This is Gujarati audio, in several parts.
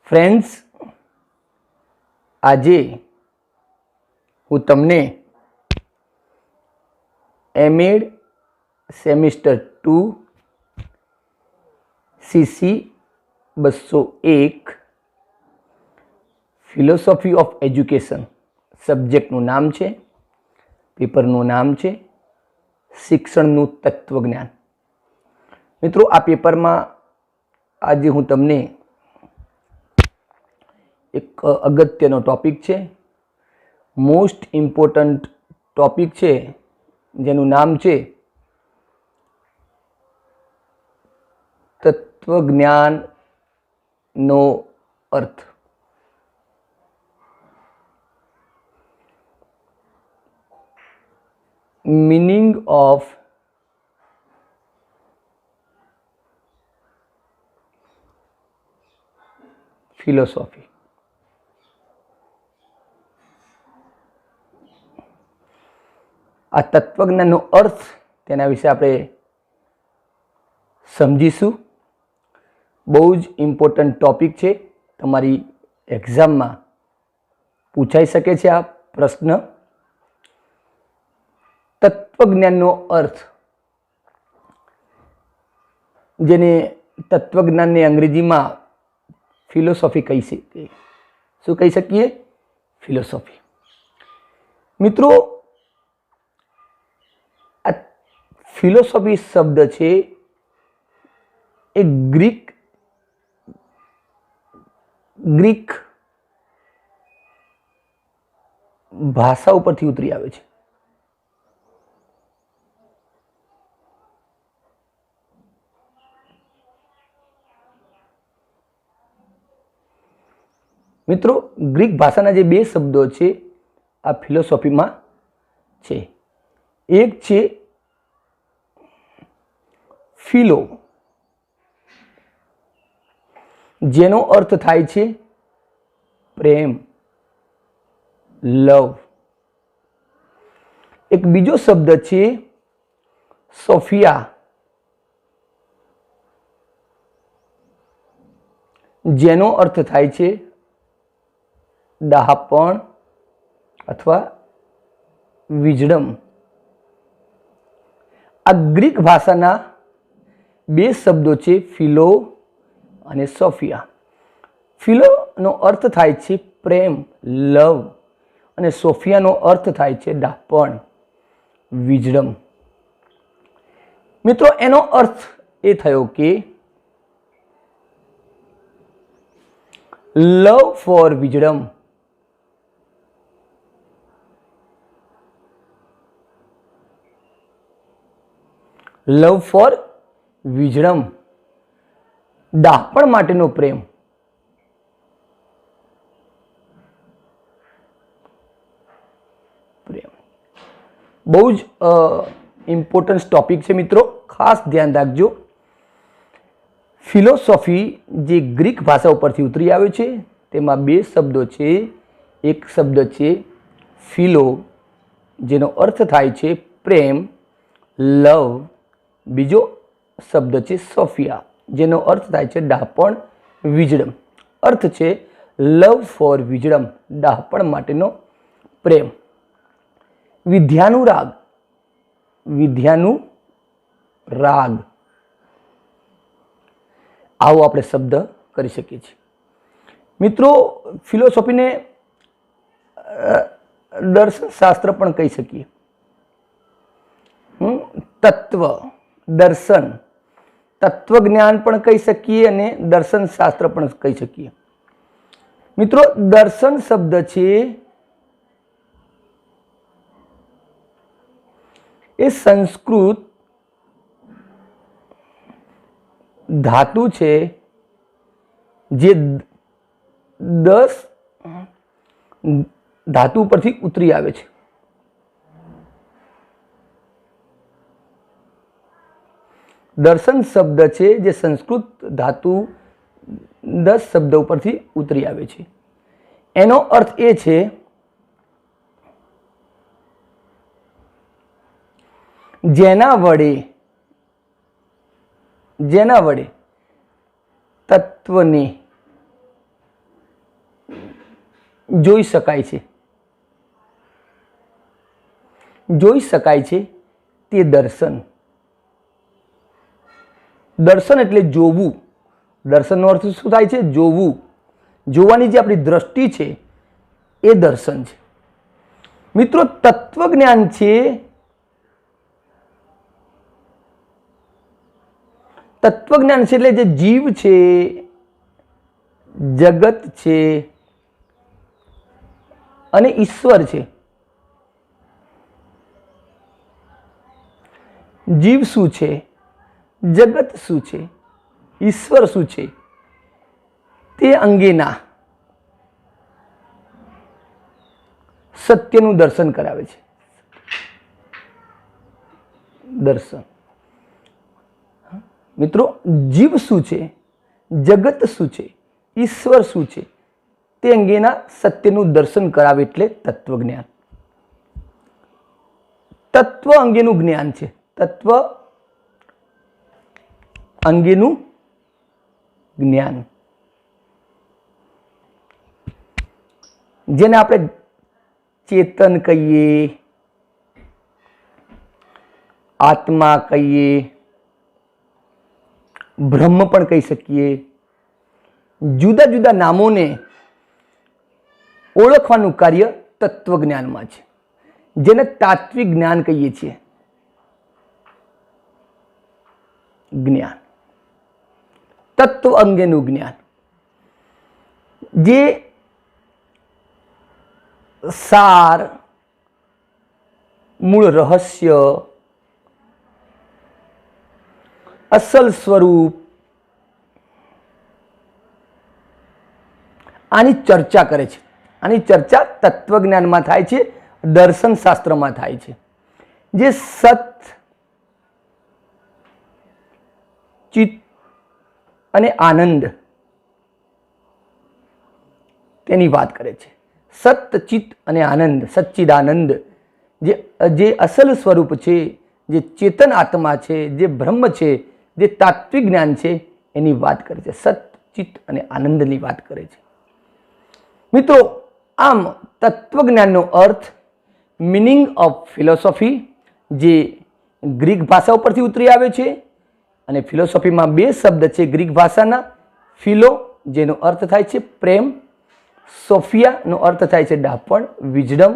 फ्रेंड्स, આજે હું તમને MEd semester 2 CC 201 philosophy of education સબ્જેક્ટનું નામ છે, પેપરનું નામ છે શિક્ષણનું તત્વજ્ઞાન। મિત્રો, આ પેપરમાં આજે હું તમને એક અગત્યનો ટોપિક છે, મોસ્ટ ઇમ્પોર્ટન્ટ ટોપિક છે, જેનું નામ છે તત્વજ્ઞાનનો અર્થ। Meaning of philosophy. आ तत्वज्ञानનો अर्थ તેના વિશે આપણે સમજીશું। બહુ જ ઇમ્પોર્ટન્ટ ટોપિક છે, તમારી એક્ઝામમાં પૂછાઈ શકે છે આ પ્રશ્ન। તત્વજ્ઞાનનો અર્થ, જેને તત્વજ્ઞાનને અંગ્રેજીમાં ફિલોસોફી કહી શકીએ। શું કહી શકીએ? ફિલોસોફી। મિત્રો, આ ફિલોસોફી શબ્દ છે એ ગ્રીક ભાષા ઉપરથી ઉતરી આવે છે। મિત્રો, ગ્રીક ભાષાના જે બે શબ્દો છે આ ફિલોસોફીમાં છે। એક છે ફિલો, જેનો અર્થ થાય છે પ્રેમ, લવ। એક બીજો શબ્દ છે સોફિયા, જેનો અર્થ થાય છે ડહાપણ અથવા વિજડમ। આ ગ્રીક ભાષાના બે શબ્દો છે ફિલો અને સોફિયા। ફિલોનો અર્થ થાય છે પ્રેમ, લવ, અને સોફિયાનો અર્થ થાય છે ડહાપણ, વિજડમ। મિત્રો, એનો અર્થ એ થયો કે લવ ફોર વિજડમ, લવ ફોર વિજડમ, ડહાપણ માટેનો પ્રેમ। બહુ જ ઇમ્પોર્ટન્ટ ટોપિક છે મિત્રો, ખાસ ધ્યાન રાખજો। ફિલોસોફી જે ગ્રીક ભાષા ઉપરથી ઉતરી આવે છે તેમાં બે શબ્દો છે। એક શબ્દ છે ફિલો, જેનો અર્થ થાય છે પ્રેમ, લવ। બીજો શબ્દ છે સોફિયા, જેનો અર્થ થાય છે ડહાપણ, વિજડમ। અર્થ છે લવ ફોર વિજડમ, ડહાપણ માટેનો પ્રેમ। વિદ્યાનુરાગ, વિદ્યાનુરાગ, આવો આપણે શબ્દ કરી શકીએ છીએ। મિત્રો, ફિલોસોફીને દર્શનશાસ્ત્ર પણ કહી શકીએ। તત્વ, દર્શન, તત્વજ્ઞાન પણ કહી શકીએ અને દર્શનશાસ્ત્ર પણ કહી શકીએ। મિત્રો, દર્શન શબ્દ છે એ સંસ્કૃત ધાતુ છે જે 10 ધાતુ પરથી ઉતરી આવે છે। દર્શન શબ્દ છે જે સંસ્કૃત ધાતુ 10 શબ્દ ઉપરથી ઉતરી આવે છે। એનો અર્થ એ છે જેના વડે તત્વને જોઈ શકાય છે, જોઈ શકાય છે તે દર્શન. દર્શન એટલે જોવું. દર્શનનો અર્થ શું થાય છે? જોવું. જોવાની જે આપણી દ્રષ્ટિ છે એ દર્શન છે. મિત્રો, તત્વજ્ઞાન છે, તત્વજ્ઞાન છે એટલે જે જીવ છે, જગત છે અને ઈશ્વર છે. જીવ શું છે, જગત શું છે, ઈશ્વર શું છે, તે અંગેના સત્યનું દર્શન કરાવે છે. દર્શન. મિત્રો, જીવ શું છે, જગત શું છે, ઈશ્વર શું છે, તે અંગેના સત્યનું દર્શન કરાવે એટલે તત્વજ્ઞાન. તત્વ અંગેનું જ્ઞાન છે. તત્વ અંગેનું જ્ઞાન, જેને આપણે ચેતન કહીએ, આત્મા કહીએ, બ્રહ્મ પણ કહી શકીએ. જુદા જુદા નામોને ઓળખવાનું કાર્ય તત્વજ્ઞાનમાં છે, જેને તાત્વિક જ્ઞાન કહીએ છીએ. જ્ઞાન, તત્વ અંગેનું જ્ઞાન, જે સાર, મૂળ રહસ્ય, અસલ સ્વરૂપ, આની ચર્ચા કરે છે. આની ચર્ચા તત્વજ્ઞાનમાં થાય છે, દર્શન શાસ્ત્રમાં થાય છે. જે સત, ચિત્ત અને આનંદ તેની વાત કરે છે. સત, ચિત્ત અને આનંદ, સચ્ચિદાનંદ, જે અસલ સ્વરૂપ છે, જે ચેતન આત્મા છે, જે બ્રહ્મ છે, જે તાત્વિક જ્ઞાન છે, એની વાત કરે છે. સત, ચિત્ત અને આનંદની વાત કરે છે. મિત્રો, આમ તત્વજ્ઞાનનો અર્થ, મિનિંગ ઓફ ફિલોસોફી, જે ગ્રીક ભાષા ઉપરથી ઉતરી આવે છે. અને ફિલોસોફીમાં બે શબ્દ છે ગ્રીક ભાષાના. ફિલો, જેનો અર્થ થાય છે પ્રેમ, સોફિયાનો અર્થ થાય છે ડાપણ, વિજડમ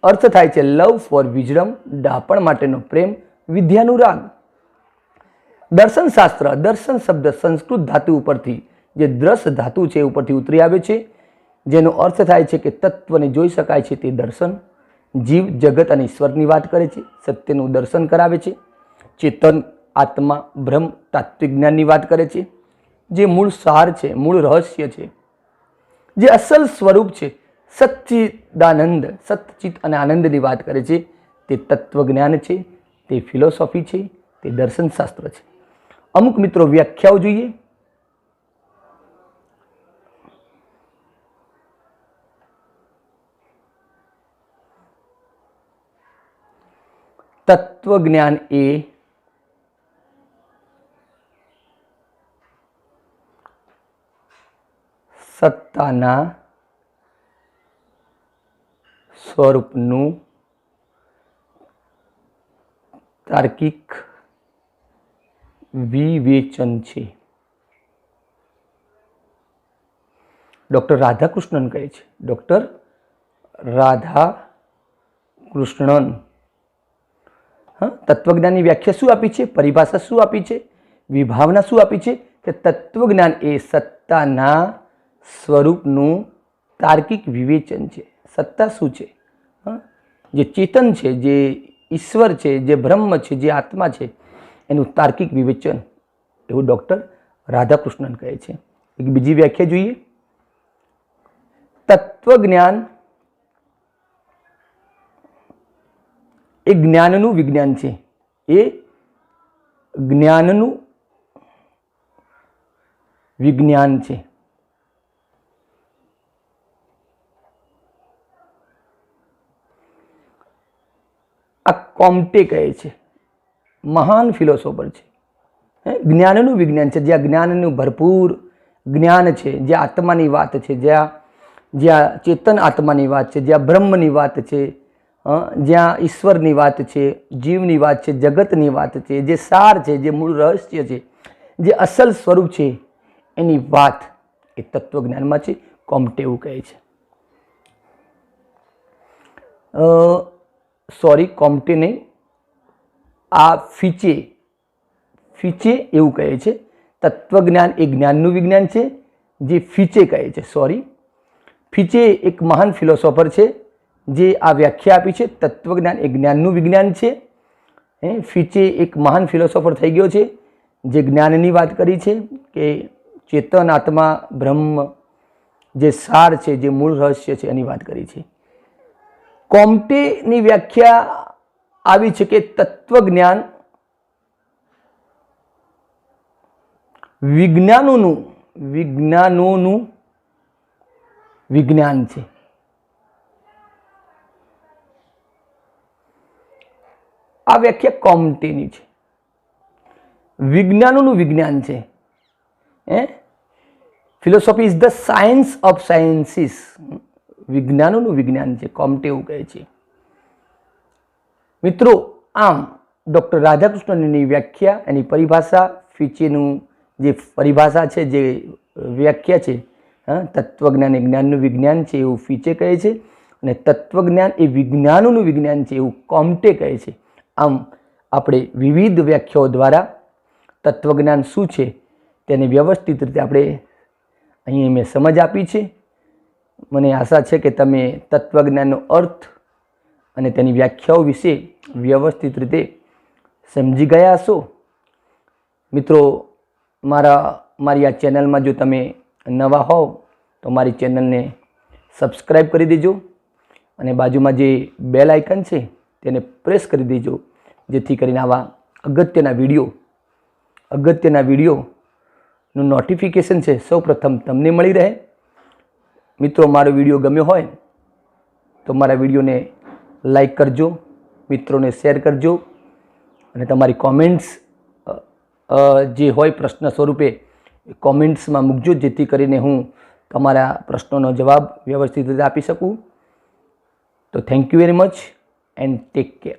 અર્થ થાય છે લવ ફોર વિજડમ, ડાપણ માટેનો પ્રેમ, વિદ્યાનું રાગ. દર્શન શાસ્ત્ર, દર્શન શબ્દ સંસ્કૃત ધાતુ ઉપરથી, જે દ્રસ ધાતુ છે ઉપરથી ઉતરી આવે છે, જેનો અર્થ થાય છે કે તત્વને જોઈ શકાય છે તે દર્શન. જીવ, જગત અને ઈશ્વરની વાત કરે છે, સત્યનું દર્શન કરાવે છે. ચેતન, આત્મા, બ્રહ્મ, તાત્વિક જ્ઞાનની વાત કરે છે, જે મૂળ સાર છે, મૂળ રહસ્ય છે, જે અસલ સ્વરૂપ છે, સચ્ચિદાનંદ, સતચિત અને આનંદની વાત કરે છે. તે તત્વજ્ઞાન છે, તે ફિલોસોફી છે, તે દર્શન શાસ્ત્ર છે. અમુક મિત્રો વ્યાખ્યાઓ જોઈએ. તત્વજ્ઞાન એ સત્તાના સ્વરૂપનું તાર્કિક વિવેચન છે. ડૉક્ટર રાધાકૃષ્ણન કહે છે. ડૉક્ટર રાધાકૃષ્ણન તત્વજ્ઞાનની વ્યાખ્યા શું આપી છે, પરિભાષા શું આપી છે, વિભાવના શું આપી છે કે તત્વજ્ઞાન એ સત્તાના સ્વરૂપનું તાર્કિક વિવેચન છે. સત્તા શું છે? જે ચેતન છે, જે ઈશ્વર છે, જે બ્રહ્મ છે, જે આત્મા છે, એનું તાર્કિક વિવેચન, એવું ડૉક્ટર રાધાકૃષ્ણન કહે છે. એક બીજી વ્યાખ્યા જોઈએ. તત્વજ્ઞાન એ જ્ઞાનનું વિજ્ઞાન છે. એ જ્ઞાનનું વિજ્ઞાન છે. આ કોમ્ટે કહે છે, મહાન ફિલોસોફર છે. જ્ઞાનનું વિજ્ઞાન છે, જ્યાં જ્ઞાનનું ભરપૂર જ્ઞાન છે, જ્યાં આત્માની વાત છે, જ્યાં જ્યાં ચેતન આત્માની વાત છે, જ્યાં બ્રહ્મની વાત છે, જ્યાં ઈશ્વરની વાત છે, જીવની વાત છે, જગતની વાત છે, જે સાર છે, જે મૂળ રહસ્ય છે, જે અસલ સ્વરૂપ છે, એની વાત એ તત્વજ્ઞાનમાં છે. કોમ્ટે એવું કહે છે. સોરી, કોમ્ટે નહીં, આ ફીચે એવું કહે છે. તત્વજ્ઞાન એ જ્ઞાનનું વિજ્ઞાન છે, જે ફીચે કહે છે. સોરી, ફીચે એક મહાન ફિલોસોફર છે જે આ વ્યાખ્યા આપી છે. તત્વજ્ઞાન એ જ્ઞાનનું વિજ્ઞાન છે. ફીચે એક મહાન ફિલોસોફર થઈ ગયો છે જે જ્ઞાનની વાત કરી છે કે ચેતન આત્મા બ્રહ્મ જે સાર છે, જે મૂળ રહસ્ય છે, એની વાત કરી છે. કોમ્ટેની વ્યાખ્યા આવી છે કે તત્વજ્ઞાન વિજ્ઞાનોનું વિજ્ઞાન છે. આ વ્યાખ્યા કોમ્ટેની છે. વિજ્ઞાનોનું વિજ્ઞાન છે. Philosophy is the science of sciences. વિજ્ઞાનોનું વિજ્ઞાન છે, કોમ્ટે એવું કહે છે. મિત્રો, આમ ડૉક્ટર રાધાકૃષ્ણનની વ્યાખ્યા, એની પરિભાષા, ફીચેનું જે પરિભાષા છે, જે વ્યાખ્યા છે, તત્વજ્ઞાન એ જ્ઞાનનું વિજ્ઞાન છે એવું ફીચે કહે છે, અને તત્વજ્ઞાન એ વિજ્ઞાનોનું વિજ્ઞાન છે એવું કોમ્ટે કહે છે. આમ આપણે વિવિધ વ્યાખ્યાઓ દ્વારા તત્વજ્ઞાન શું છે તેને વ્યવસ્થિત રીતે આપણે અહીં મેં સમજ આપી છે. મને આશા છે કે તમે તત્વજ્ઞાનનો અર્થ અને તેની વ્યાખ્યાઓ વિશે વ્યવસ્થિત રીતે સમજી ગયા હશો. મિત્રો, મારી આ ચેનલમાં જો તમે નવા હોવ તો મારી ચેનલને સબસ્ક્રાઈબ કરી દેજો અને બાજુમાં જે બેલ આઇકન છે તેને પ્રેસ કરી દેજો, જેથી કરીને આવા અગત્યના વિડીયોનું નોટિફિકેશન છે સૌપ્રથમ તમને મળી રહે. મિત્રો, મારો વિડીયો ગમ્યો હોય તો મારા વિડીયોને લાઈક કરજો, મિત્રોને શેર કરજો અને તમારી કોમેન્ટ્સ જે હોય પ્રશ્ન સ્વરૂપે કોમેન્ટ્સમાં મૂકજો, જેથી કરીને હું તમારા પ્રશ્નોનો જવાબ વ્યવસ્થિત રીતે આપી શકું. તો thank you very much and take care.